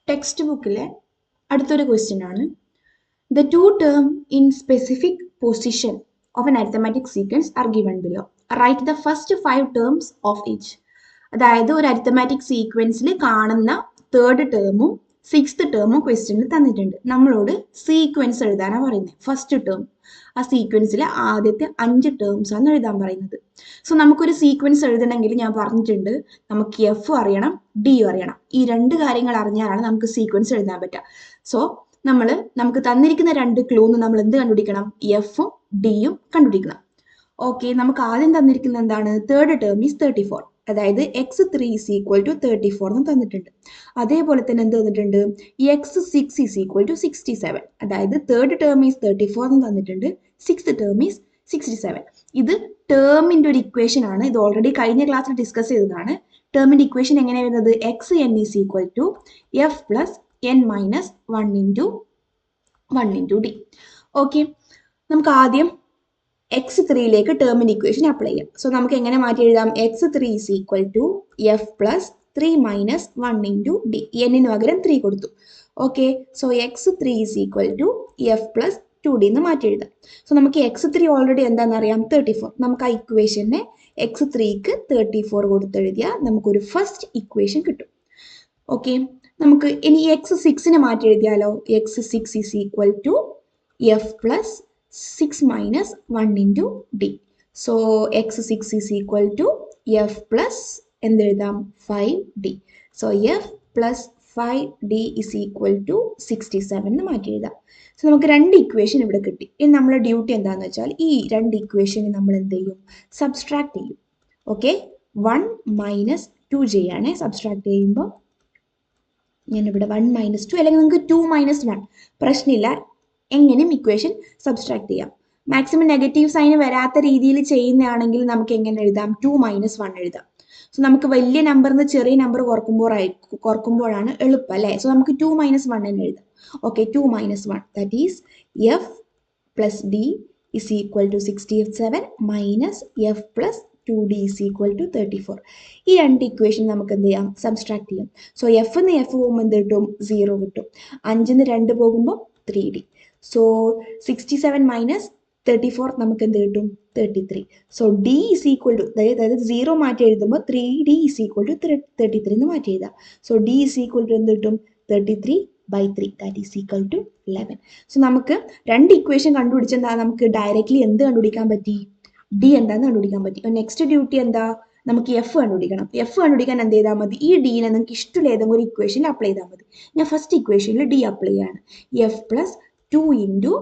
Text ബുക്കിലെ അടുത്തൊരു question ആണ്. The two term in specific position of N arithmetic sequence are given below. Write the first 5 terms of each. അതായത് ഒരു arithmetic സീക്വൻസിൽ കാണുന്ന third ടേമും sixth ടേമും ക്വസ്റ്റ്യനിൽ തന്നിട്ടുണ്ട്. നമ്മളോട് സീക്വൻസ് എഴുതാനാണ് പറയുന്നത്. ഫസ്റ്റ് ടേം ആ സീക്വൻസിലെ ആദ്യത്തെ 5 ടേംസ് ആണ് എഴുതാൻ പറയുന്നത്. സോ നമുക്കൊരു സീക്വൻസ് എഴുതണമെങ്കിൽ ഞാൻ പറഞ്ഞിട്ടുണ്ട്, നമുക്ക് എഫ് അറിയണം, ഡിയും അറിയണം. ഈ രണ്ട് കാര്യങ്ങൾ അറിഞ്ഞാലാണ് നമുക്ക് സീക്വൻസ് എഴുതാൻ പറ്റുക. സോ നമുക്ക് തന്നിരിക്കുന്ന രണ്ട് ക്ലൂന്ന് നമ്മൾ എന്ത് കണ്ടുപിടിക്കണം? എഫും ഡിയും കണ്ടുപിടിക്കണം. ഓക്കെ, നമുക്ക് ആദ്യം തന്നിരിക്കുന്നത് എന്താണ്? Third term is 34. അതായത് x3 ഈസ് ഈക്വൽ ടു 34 എന്ന് തന്നിട്ടുണ്ട്. അതേപോലെ തന്നെ എന്ത് തന്നിട്ടുണ്ട്? x6 is equal to 67. അതായത് തേർഡ് ടേം ഈസ് 34 എന്ന് തന്നിട്ടുണ്ട്, സിക്സ്ത് ടേം ഈസ് 67. ഇത് ടേമിന്റെ ഒരു ഇക്വേഷൻ ആണ്. ഇത് ഓൾറെഡി കഴിഞ്ഞ ക്ലാസ്സിൽ ഡിസ്കസ് ചെയ്തതാണ്. ടേമിന്റെ ഇക്വേഷൻ എങ്ങനെയാണ് വരുന്നത്? xn is equal to F plus n minus 1 into D. Okay, നമുക്ക് ആദ്യം x3യിലേക്ക് ടേമിന്റെ ഇക്വേഷൻ അപ്ലൈ ചെയ്യാം. സോ നമുക്ക് എങ്ങനെ മാറ്റി എഴുതാം? x3 is equal to F plus 3 minus 1 into D. എന്നിന് പകരം 3 കൊടുത്തു. Okay, so x3 is equal to F plus 2d എന്ന് മാറ്റി എഴുതാം. സോ നമുക്ക് x3 ഓൾറെഡി എന്താണെന്ന് അറിയാം? 34. നമുക്ക് ആ ഇക്വേഷനെ x3ക്ക് 34 കൊടുത്തെഴുതിയാൽ നമുക്കൊരു ഫസ്റ്റ് ഇക്വേഷൻ കിട്ടും. ഓക്കെ, നമുക്ക് ഇനി x6നെ മാറ്റി എഴുതിയാലോ? x6 is equal to F plus 6 minus 1 into D. So x6 is equal to F plus എന്തെഴുതാം? 5d. So F plus 5d is equal to 67 എന്ന് മാറ്റി എഴുതാം. സോ നമുക്ക് രണ്ട് ഇക്വേഷൻ ഇവിടെ കിട്ടി. ഇനി നമ്മുടെ ഡ്യൂട്ടി എന്താണെന്ന് വെച്ചാൽ ഈ രണ്ട് ഇക്വേഷനെ നമ്മൾ എന്ത് ചെയ്യും? സബ്സ്ട്രാക്ട് ചെയ്യും. ഓക്കെ, 1 മൈനസ് 2 ചെയ്യാണ് സബ്സ്ട്രാക്ട് ചെയ്യുമ്പോൾ. ഞാനിവിടെ 1 മൈനസ് 2 അല്ലെങ്കിൽ നിങ്ങൾക്ക് 2 മൈനസ് 1 പ്രശ്നമില്ല, എങ്ങനെയും ഇക്വേഷൻ സബ്സ്ട്രാക്ട് ചെയ്യാം. മാക്സിമം നെഗറ്റീവ് സൈന് വരാത്ത രീതിയിൽ ചെയ്യുന്നതാണെങ്കിൽ നമുക്ക് എങ്ങനെ എഴുതാം? 2 മൈനസ് 1 എഴുതാം. സോ നമുക്ക് വലിയ നമ്പറിൽ നിന്ന് ചെറിയ നമ്പർ കുറക്കുമ്പോഴാണ് എളുപ്പം അല്ലേ? സോ നമുക്ക് 2 മൈനസ് 1 എന്ന് എഴുതാം. Okay, 2 minus 1 that is F plus D is equal to 67 minus F plus 2d is equal to 34. ഈ രണ്ട് ഇക്വേഷൻ നമുക്ക് എന്ത് ചെയ്യാം? സബ്സ്ട്രാക്ട് ചെയ്യാം. സോ എഫ് എന്ന് എഫ് പോകുമ്പോൾ എന്ത് കിട്ടും? 0 കിട്ടും. 5 2 പോകുമ്പോൾ 3d. സോ 67 മൈനസ് 34 നമുക്ക് എന്ത് കിട്ടും? 33. So D is equal to, അതായത് 0 മാറ്റി എഴുതുമ്പോൾ 3d ഈസ് ഈക്വൽ ടു 33 എന്ന് മാറ്റി എഴുതാം. So D is equal to എന്ത് കിട്ടും? 33/3 that is equal to 11. So നമുക്ക് രണ്ട് ഇക്വേഷൻ കണ്ടുപിടിച്ചെന്താ? നമുക്ക് ഡയറക്റ്റ്ലി എന്ത് കണ്ടുപിടിക്കാൻ പറ്റി? ഡി എന്താന്ന് കണ്ടുപിടിക്കാൻ പറ്റി. നെക്സ്റ്റ് ഡ്യൂട്ടി എന്താ? നമുക്ക് എഫ് കണ്ടുപിടിക്കണം. എഫ് കണ്ടുപിടിക്കാൻ എന്ത് ചെയ്താൽ മതി? ഈ ഡീനെ നിങ്ങൾക്ക് ഇഷ്ടമുള്ള ഏതെങ്കിലും ഒരു ഇക്വേഷനിൽ അപ്ലൈ ചെയ്താൽ മതി. ഞാൻ ഫസ്റ്റ് ഇക്വേഷനിൽ ഡി അപ്ലൈ ചെയ്യാണ്. എഫ് പ്ലസ് 2 ഇൻറ്റു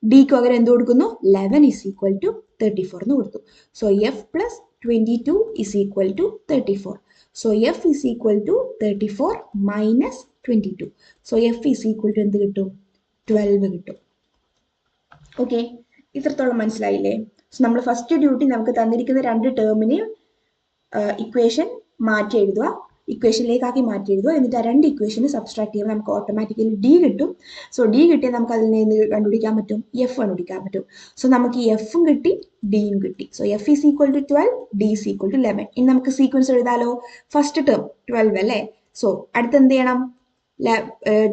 ഡിക്ക് പകരം എന്ത് കൊടുക്കുന്നു? 11 ഈസ് ഈക്വൽ ടു 34 എന്ന് കൊടുത്തു. So F plus 22 is equal to 34. So F is equal to 34 minus 22. So F is equal to എന്ത് കിട്ടും? 12 കിട്ടും. ഓക്കെ, ഇത്രത്തോളം മനസ്സിലായില്ലേ? സോ നമ്മൾ ഫസ്റ്റ് ഡ്യൂട്ടി നമുക്ക് തന്നിരിക്കുന്ന രണ്ട് ടേമിന് ഇക്വേഷൻ മാറ്റി എഴുതുക, ഇക്വേഷനിലേക്കാക്കി മാറ്റി എഴുതുക. എന്നിട്ട് ആ രണ്ട് ഇക്വേഷന് സബ്സ്ട്രാക്ട് ചെയ്യുമ്പോൾ നമുക്ക് ഓട്ടോമാറ്റിക്കലി ഡി കിട്ടും. സോ ഡി കിട്ടിയാൽ നമുക്ക് അതിൽ നിന്ന് കണ്ടുപിടിക്കാൻ പറ്റും? എഫ് കണ്ടുപിടിക്കാൻ പറ്റും. സോ നമുക്ക് ഈ എഫും കിട്ടി, ഡിയും കിട്ടി. So F is equal to 12, D is equal to 11. ഇനി നമുക്ക് സീക്വൻസ് എഴുതാലോ. ഫസ്റ്റ് ടേം 12 അല്ലേ? സോ അടുത്ത് എന്ത് ചെയ്യണം?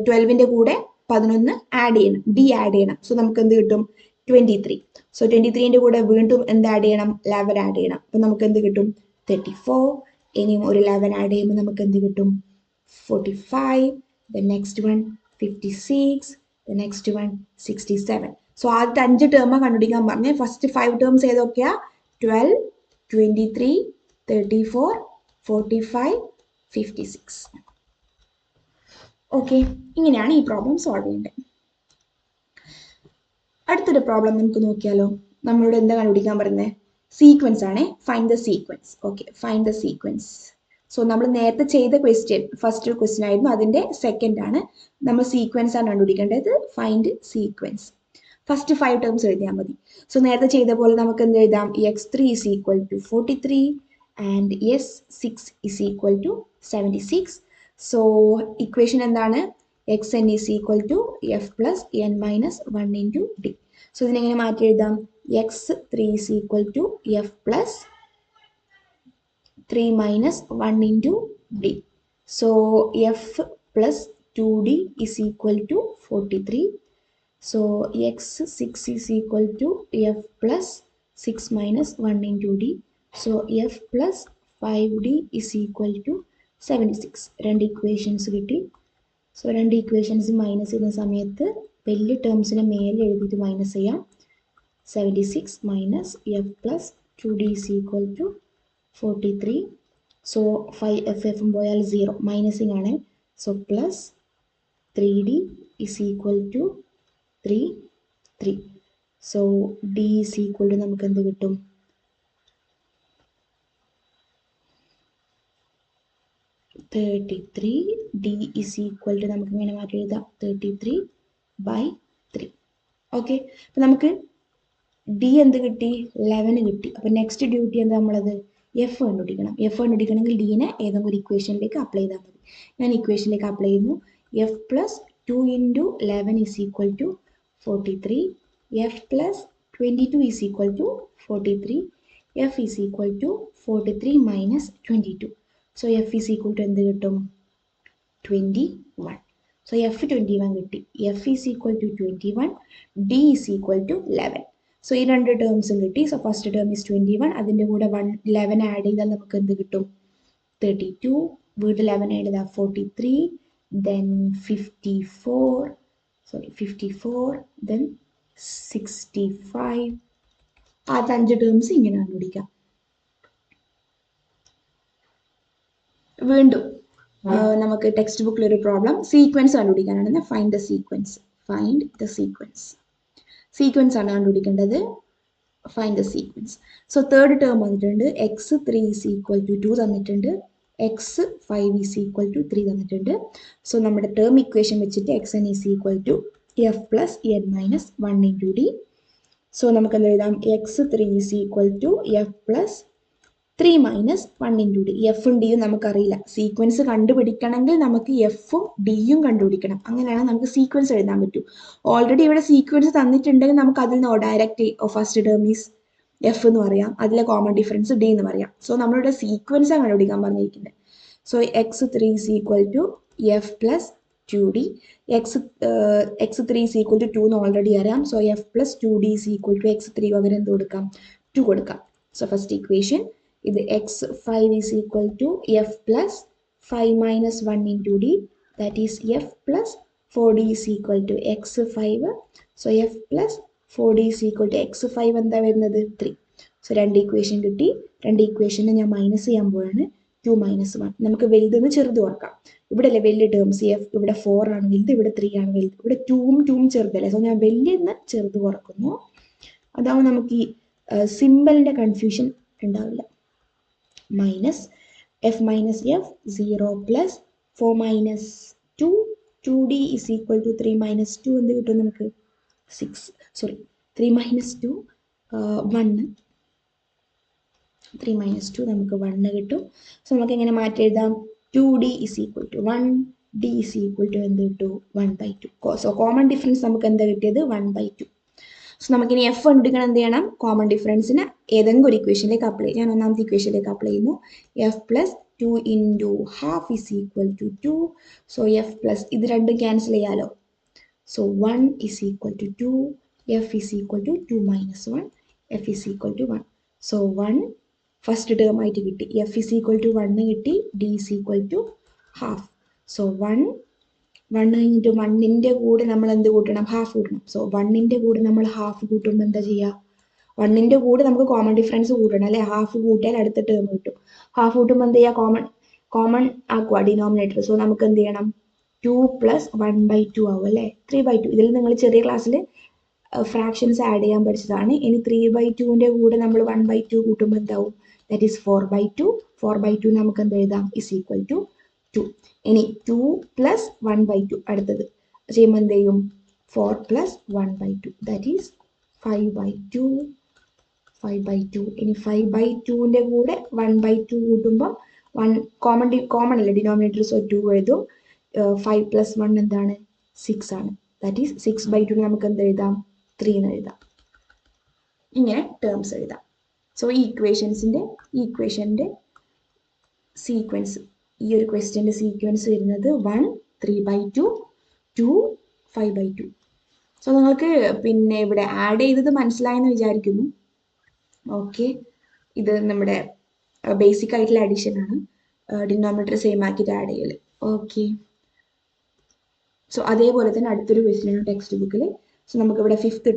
12ന്റെ കൂടെ 11 ആഡ് ചെയ്യണം, ഡി ആഡ് ചെയ്യണം. സോ നമുക്ക് എന്ത് കിട്ടും? 23. സോ 23ന്റെ കൂടെ വീണ്ടും എന്ത് ആഡ് ചെയ്യണം? 11 ആഡ് ചെയ്യണം. അപ്പൊ നമുക്ക് എന്ത് കിട്ടും? 34. ഇനിയും ഒരു 11 ആഡ് ചെയ്യുമ്പോൾ നമുക്ക് എന്ത് കിട്ടും? 45. The next one 56. The next one 67. So ആദ്യത്തെ 5 ടേം കണ്ടുപിടിക്കാൻ പറഞ്ഞേ. ഫസ്റ്റ് 5 ടേംസ് ഏതൊക്കെയാ? 12, 23, 34, 45, 56. ഓക്കെ, ഇങ്ങനെയാണ് ഈ പ്രോബ്ലം സോൾവ് ചെയ്യേണ്ടത്. അടുത്തൊരു പ്രോബ്ലം നമുക്ക് നോക്കിയാലോ. നമ്മളോട് എന്താ കണ്ടുപിടിക്കാൻ പറയുന്നത്? സീക്വൻസ് ആണ്. Find the sequence. Okay, find the sequence. So നമ്മൾ നേരത്തെ ചെയ്ത ക്വസ്റ്റ്യൻ ഫസ്റ്റ് ക്വസ്റ്റ്യൻ ആയിരുന്നു, അതിന്റെ സെക്കൻഡ് ആണ്. നമ്മൾ സീക്വൻസ് ആണ് കണ്ടുപിടിക്കേണ്ടത്. Find sequence. ഫസ്റ്റ് 5 ടേംസ് എഴുതിയാൽ മതി. സോ നേരത്തെ ചെയ്ത പോലെ നമുക്ക് എന്ത് എഴുതാം? x3 is equal to 43 and s6 is equal to 76. So equation എന്താണ്? xn is equal to F plus n minus 1 into D. So ഇതിനെങ്ങനെ മാറ്റി എഴുതാം? x3 is equal to F plus 3 minus 1 into d. So f plus 2d is equal to 43. So x6 is equal to f plus 6 minus 1 into d. So f plus 5d is equal to 76. രണ്ട് equations കിട്ടി. So രണ്ട് equations minus ചെയ്യുന്ന സമയത്ത് വലിയ ടേംസിനെ മേലെ എഴുതിയിട്ട് minus ചെയ്യാം. 76 minus f plus 2d is equal to 43. So 5f പോയാൽ 0 മൈനസിങ് ആണ്. So plus 3d is equal to 3. So d is equal to നമുക്ക് എന്ത് കിട്ടും? 33. d is equal to നമുക്ക് ഇങ്ങനെ മാറ്റി എഴുതാം 33/3. ഓക്കെ, അപ്പം നമുക്ക് ഡി എന്ത് കിട്ടി? 11 കിട്ടി. അപ്പം നെക്സ്റ്റ് ഡ്യൂട്ടി എന്താ നമ്മളത്? എഫ് കണ്ടുപിടിക്കണം. എഫ് കണ്ടുപിടിക്കണമെങ്കിൽ ഡീനെ ഏതെങ്കിലും ഒരു ഇക്വേഷനിലേക്ക് അപ്ലൈ ചെയ്താൽ മതി. ഞാൻ ഇക്വേഷനിലേക്ക് അപ്ലൈ ചെയ്യുന്നു. F plus 2 into 11 is equal to 43. f plus 22 is equal to 43. f is equal to 43 minus 22. So f is equal to എന്ത് കിട്ടും? 21. So f 21 കിട്ടി. f is equal to 21. d is equal to 11. So ഈ രണ്ട് ടേംസും കിട്ടി. So first term is 21. അതിൻ്റെ കൂടെ 11 add ചെയ്താൽ നമുക്ക് എന്ത് കിട്ടും? 32. വീണ്ടും 11 ആഡ് ചെയ്താൽ 43. then 54, then 65. അത് 5 ടേംസ് ഇങ്ങനെ കണ്ടുപിടിക്കാം. വീണ്ടും നമുക്ക് ടെക്സ്റ്റ് ബുക്കിൽ ഒരു പ്രോബ്ലം സീക്വൻസ് കണ്ടുപിടിക്കാനാണ്. ഫൈൻഡ് ദ സീക്വൻസ് ആണ് കണ്ടുപിടിക്കേണ്ടത്. Find the sequence. So third term വന്നിട്ടുണ്ട്. x3 is equal to 2 തന്നിട്ടുണ്ട്. x5 is equal to 3 തന്നിട്ടുണ്ട്. സോ നമ്മുടെ ടേം ഇക്വേഷൻ വെച്ചിട്ട് xn is equal to f plus n minus 1 into d. So നമുക്ക് എന്ത് എഴുതാം? x3 is equal to f plus 3 minus 1 into d. എഫും ഡിയും നമുക്കറിയില്ല. സീക്വൻസ് കണ്ടുപിടിക്കണമെങ്കിൽ നമുക്ക് എഫും ഡിയും കണ്ടുപിടിക്കണം. അങ്ങനെയാണ് നമുക്ക് സീക്വൻസ് എഴുതാൻ പറ്റൂ. ഓൾറെഡി ഇവിടെ സീക്വൻസ് തന്നിട്ടുണ്ടെങ്കിൽ നമുക്ക് അതിൽ നിന്ന് direct first term is F എന്ന് പറയാം. അതിലെ കോമൺ ഡിഫറൻസ് ഡി എന്ന് പറയാം. സോ നമ്മളിവിടെ സീക്വൻസ് കണ്ടുപിടിക്കാൻ പറഞ്ഞിരിക്കുന്നത്. So x3 is equal to f plus 2d. x3 is equal to 2 എന്ന് ഓൾറെഡി അറിയാം. So f plus 2d is equal to x3 പകരം എന്ത് കൊടുക്കാം? 2 കൊടുക്കാം. സോ ഫസ്റ്റ് ഇക്വേഷൻ ഇത് x5 is equal to f plus 5 minus 1 into d. That is f plus 4d is equal to x5. So f plus 4d is equal to x5 എന്താ വരുന്നത്? 3. So രണ്ട് equation കിട്ടി. രണ്ട് ഇക്വേഷനെ ഞാൻ minus ചെയ്യാൻ പോവാണ്. 2 minus 1. നമുക്ക് വലുതെന്ന് ചെറുത് ഓർക്കാം. ഇവിടെ അല്ലേ വലിയ ടേംസ് എഫ്. ഇവിടെ 4 ആണ് വലുത്, ഇവിടെ 3 ആണ് വലുത്. ഇവിടെ 2ഉം ചെറുതല്ലേ. സോ ഞാൻ വലിയെന്ന് ചെറുത് കുറക്കുന്നു. അതാവുമ്പോൾ നമുക്ക് ഈ സിമ്പിളിൻ്റെ കൺഫ്യൂഷൻ ഉണ്ടാവില്ല. Minus F minus F 0 plus 4 minus 2 2d is equal to 3 minus 2 എന്ത് കിട്ടും നമുക്ക്? 3 minus 2 1. 3 minus 2 നമുക്ക് 1 കിട്ടും. സോ നമുക്ക് എങ്ങനെ മാറ്റി എഴുതാം? 2d is equal to 1. d is equal to എന്ത് കിട്ടും? 1/2. സോ കോമൺ ഡിഫറൻസ് നമുക്ക് എന്താ കിട്ടിയത്? 1/2. സോ നമുക്കിനി എഫ് കണ്ടുപിടിക്കണം. എന്ത് ചെയ്യണം? കോമൺ ഡിഫറൻസിന് ഏതെങ്കിലും ഒരു ഇക്വേഷനിലേക്ക് അപ്ലൈ ചെയ്യാം. ഞാൻ ഒന്നാമത്തെ ഇക്വേഷനിലേക്ക് അപ്ലൈ ചെയ്യുന്നു. F plus 2 into half is equal to 2. So F plus ഇത് രണ്ടും ക്യാൻസൽ ചെയ്യാലോ. So 1 is equal to 2. F is equal to 2 minus 1. F is equal to 1. So 1 first term ആയിട്ട് കിട്ടി. എഫ് is equal to 1 കിട്ടി. d is equal to half. So 1 കഴിഞ്ഞിട്ട് 1ൻ്റെ കൂടെ നമ്മൾ എന്ത് കൂട്ടണം? ഹാഫ് കൂട്ടണം. സോ 1ൻ്റെ കൂടെ നമ്മൾ ഹാഫ് കൂട്ടുമ്പോൾ എന്താ ചെയ്യുക? 1ൻ്റെ കൂടെ നമുക്ക് കോമൺ ഡിഫറൻസ് കൂട്ടണം അല്ലേ? ഹാഫ് കൂട്ടിയാൽ അടുത്ത ടേം കിട്ടും. ഹാഫ് കൂട്ടുമ്പോൾ എന്ത് ചെയ്യുക? കോമൺ ആക്കുക ഡിനോമിനേറ്റർ. സോ നമുക്ക് എന്ത് ചെയ്യണം? 2 plus 1/2 ആവും അല്ലേ? 3/2. ഇതിൽ നിങ്ങൾ ചെറിയ ക്ലാസ്സിൽ ഫ്രാക്ഷൻസ് ആഡ് ചെയ്യാൻ പഠിച്ചതാണ്. ഇനി 3/2ൻ്റെ കൂടെ നമ്മൾ 1/2 കൂട്ടുമ്പോൾ എന്താവും? That is 4/2. 4/2 നമുക്ക് എന്ത് എഴുതാം? Is equal to 2. ഇനി 2 plus 1/2 അടുത്തത് ചെയ്യുമ്പോൾ എന്ത് ചെയ്യും? 4 plus 1/2 ദാറ്റ് ഈസ് 5/2. ഇനി 5/2ൻ്റെ കൂടെ 1/2 കൂട്ടുമ്പോൾ കോമൺ അല്ലേ ഡിനോമിനേറ്റർ. സോ 2 എഴുതും. 5 plus 1 എന്താണ്? 6 ആണ്. ദാറ്റ് ഈസ് 6/2 നമുക്ക് എന്ത് എഴുതാം? 3 എന്ന് എഴുതാം. ഇങ്ങനെ ടേംസ് എഴുതാം. സോ ഈ ഇക്വേഷൻ്റെ സീക്വൻസ്, ഈ ഒരു ക്വസ്റ്റ്യൻ്റെ സീക്വൻസ് വരുന്നത് 1 3/2 2 5/2. സോ നിങ്ങൾക്ക് പിന്നെ ഇവിടെ ആഡ് ചെയ്തത് മനസ്സിലായെന്ന് വിചാരിക്കുന്നു. ഓക്കെ, ഇത് നമ്മുടെ ബേസിക് ആയിട്ടുള്ള അഡീഷൻ ആണ്. ഡിനോമിനേറ്റർ സെയിം ആക്കിയിട്ട് ആഡ് ചെയ്യൽ. ഓക്കെ, സോ അതേപോലെ തന്നെ അടുത്തൊരു ക്വസ്റ്റ്യൻ ആണ് ടെക്സ്റ്റ് ബുക്കിൽ. സോ നമുക്കിവിടെ 5th